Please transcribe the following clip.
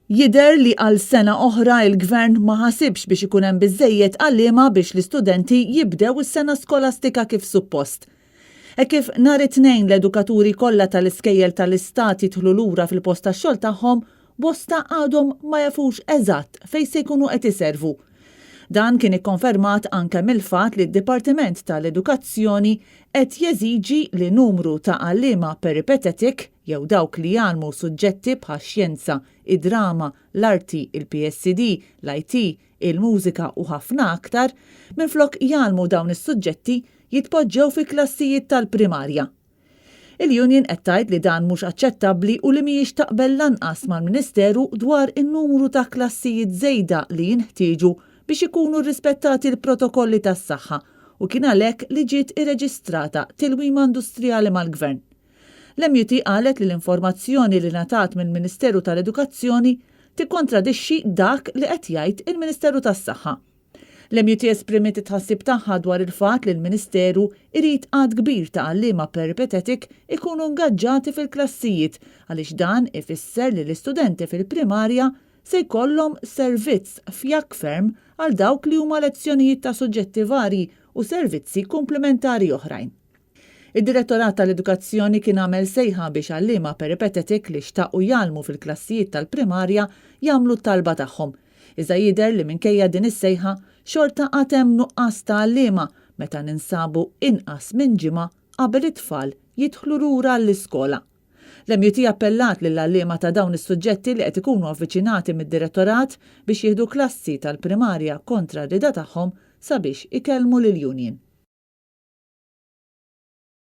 Jidher li għal sena oħra il-Gvern ma ħasibx biex ikun hemm biżżejjed għalliema biex l-istudenti jibdew is-sena skolastika kif suppost. Kif nhar it-tnejn l-edukaturi kollha tal-iskejjel tal-istat jidħlu lura fil-post tax-xogħol tagħhom, bosta għadhom ma jafux eżatt fejn se jkunu qed iservu. Dan kien ikkonfermat anke mill-fatt li d-Dipartiment tal-Edukazzjoni qed jeżiġi li numru ta' għalliema peripatetic jew dawk li jgħallmu suġġetti bħax-xjenza, id-drama, l-arti, il-PSD, l-IT, il-mużika u ħafna aktar, minflok jgħallmu dawn is-suġġetti jitpoġġew fi klassijiet tal-primarja. Il-Union qed tgħid li dan mhux aċċettabbli u li mhijiex taqbel lanqas mal-Ministeru dwar in-numru ta' klassijiet żejda li jinħtieġu biex ikunu rrispettati l-protokolli tas-saħħa u kien għalhekk li ġiet irreġistrata tilwima industrijali mal-Gvern. L-MUT qalet li l-informazzjoni li ngħatat mill-Ministeru tal-Edukazzjoni tikkontradixxi dak li qed jgħid il-Ministeru tas-Saħħa. L-MUT esprimiet it-tħassib tagħha dwar il-fatt li l-Ministeru irid għad kbir ta' għalliema peripatetic ikunu ngaġġati fil-klassijiet għaliex dan ifisser li l-istudenti fil-primarja se jkollhom servizz fjak ferm għal dawk li huma lezzjonijiet ta' suġġetti varji u servizzi komplementari oħrajn. Id-Direttorat tal-Edukazzjoni kien għamel sejħa biex għalliema peripatetic li xtaqu jgħallmu fil-klassijiet tal-primarja jagħmlu t-talba tagħhom. Iżda jidher li minkejja din is-sejħa xorta għad hemm nuqqas ta' għalliema meta ninsabu inqas minn ġimgħa qabel it-tfal jidħlu lura l-iskola. L-MUT appellat lill-għalliema ta' dawn is-suġġetti li qed ikunu avviċinati mid-direttorat biex jieħdu klassi tal-primarja kontra r-rida tagħhom sabiex ikellmu lill-Union.